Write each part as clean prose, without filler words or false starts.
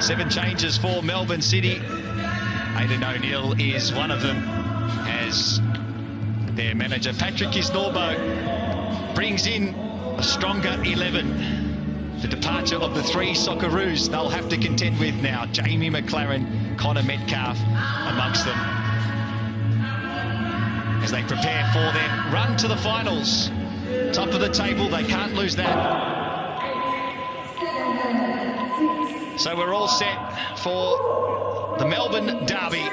7 changes for Melbourne City. Aidan O'Neill is one of them, as their manager Patrick Isnorbo brings in a stronger 11. The departure of the 3 Socceroos they'll have to contend with now. Jamie McLaren, Connor Metcalf amongst them, as they prepare for their run to the finals. Top of the table, they can't lose that. So we're all set for the Melbourne Derby.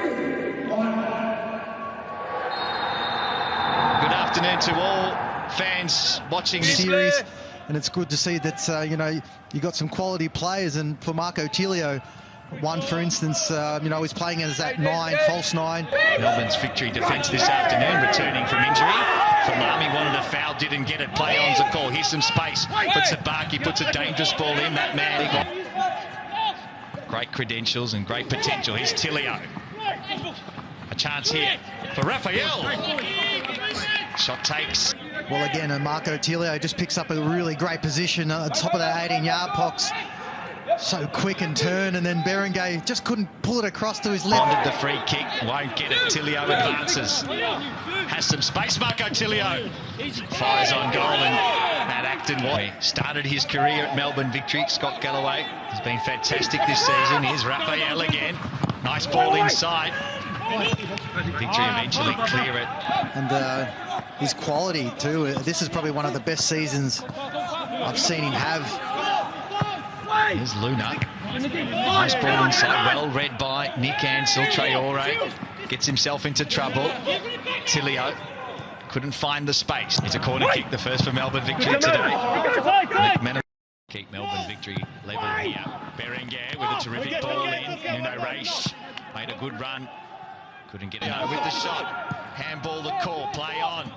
Good afternoon to all fans watching this series, and it's good to see that you got some quality players. And for Marco Tilio, one for instance, he's playing as that 9, false 9. Melbourne's victory defence this afternoon, returning from injury. Falami wanted a foul, didn't get it. Play on's a call. Here's some space. But Sabaki puts a dangerous ball in. That man, great credentials and great potential. Here's Tilio. A chance here for Raphael. Shot takes. Well, again, Marco Tilio just picks up a really great position at the top of that 18-yard box. So quick and turn, and then Berenguer just couldn't pull it across to his left. Wanted the free kick, won't get it. Tilio advances. Has some space, Marco Tilio. Fires on goal, and Matt Acton started his career at Melbourne Victory. Scott Galloway has been fantastic this season. Here's Raphael again. Nice ball inside. Victory eventually clear it. And his quality too. This is probably one of the best seasons I've seen him have. Here's Luna. Nice ball inside, well read by Nick Ansell. Traore gets himself into trouble. Tilio couldn't find the space. It's a corner kick, the first for Melbourne Victory today. Keep Melbourne Victory level here. Berenguer with a terrific ball in. Nuno Reis made a good run. Couldn't get it with the shot. Handball the call, play on.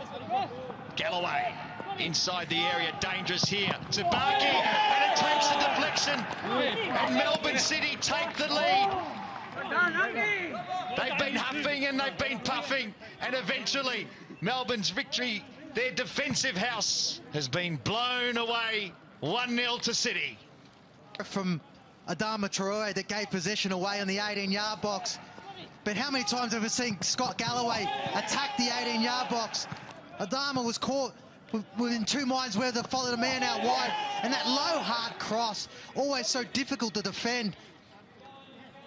Galloway inside the area, dangerous here. Tabaki, and it takes a deflection. And Melbourne City take the lead. They've been huffing and they've been puffing, and eventually Melbourne's Victory, their defensive house, has been blown away 1-0 to City. From Adama Traore that gave possession away on the 18-yard box. But how many times have we seen Scott Galloway attack the 18-yard box? Adama was caught within 2 minds where they followed a man out wide, and that low hard cross, always so difficult to defend.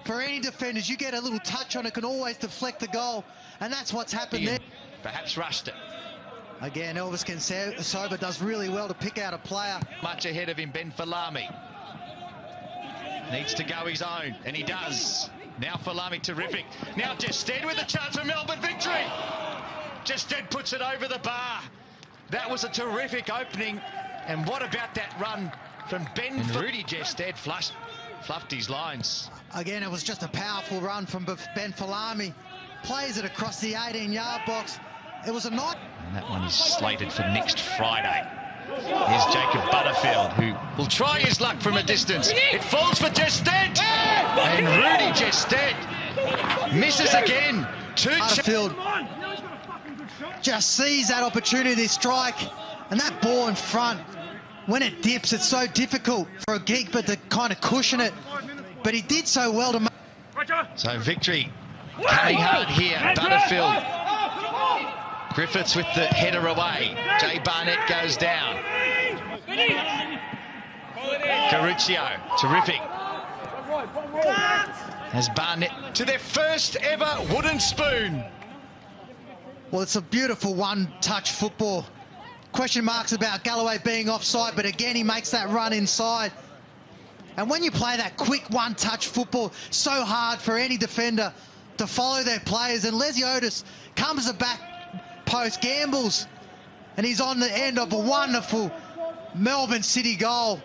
For any defenders, you get a little touch on it, can always deflect the goal, and that's what's happened there. Perhaps rushed it. Again, Elvis Kensoba does really well to pick out a player. Much ahead of him, Ben Falami. Needs to go his own, and he does. Now Falami, terrific. Now Jested with a chance for Melbourne Victory. Jested puts it over the bar. That was a terrific opening. And what about that run from Ben? And Rudy Jested fluffed his lines. Again, it was just a powerful run from Ben Falami. Plays it across the 18-yard box. It was a night. And that one is slated for next Friday. Here's Jacob Butterfield, who will try his luck from a distance. It falls for Jested. And Rudy Jested misses again. Butterfield just sees that opportunity to strike, and that ball in front, when it dips, it's so difficult for a keeper to kind of cushion it, but he did so well to make. So Victory coming hard here. Butterfield, Griffiths with the header away. Jay Barnett goes down. Caruccio, terrific. As Barnett to their first ever wooden spoon. Well, it's a beautiful one-touch football. Question marks about Galloway being offside, but again, he makes that run inside. And when you play that quick one-touch football, so hard for any defender to follow their players. And Leslie Otis comes to the back post, gambles, and he's on the end of a wonderful Melbourne City goal.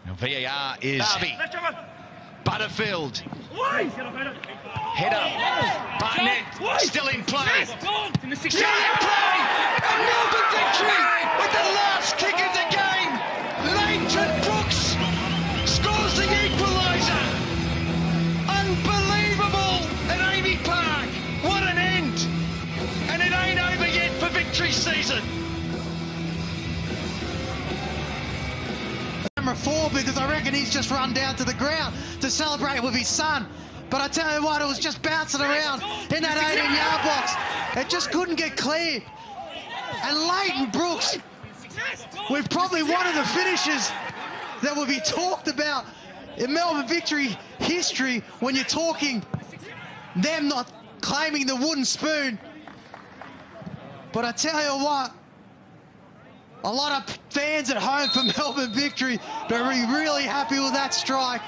Now VAR is Butterfield. Header. Barnett still in play. Still in play. And Melbourne Victory with the last kick of the game. Leighton Brooks scores the equaliser. Unbelievable at Amy Park. What an end. And it ain't over yet for Victory season. Number 4, because because I reckon he's just run down to the ground to celebrate with his son. But I tell you what, it was just bouncing around in that 18-yard box. It just couldn't get cleared. And Leighton Brooks, with probably one of the finishes that will be talked about in Melbourne Victory history when you're talking them not claiming the wooden spoon. But I tell you what, a lot of fans at home for Melbourne Victory are really happy with that strike.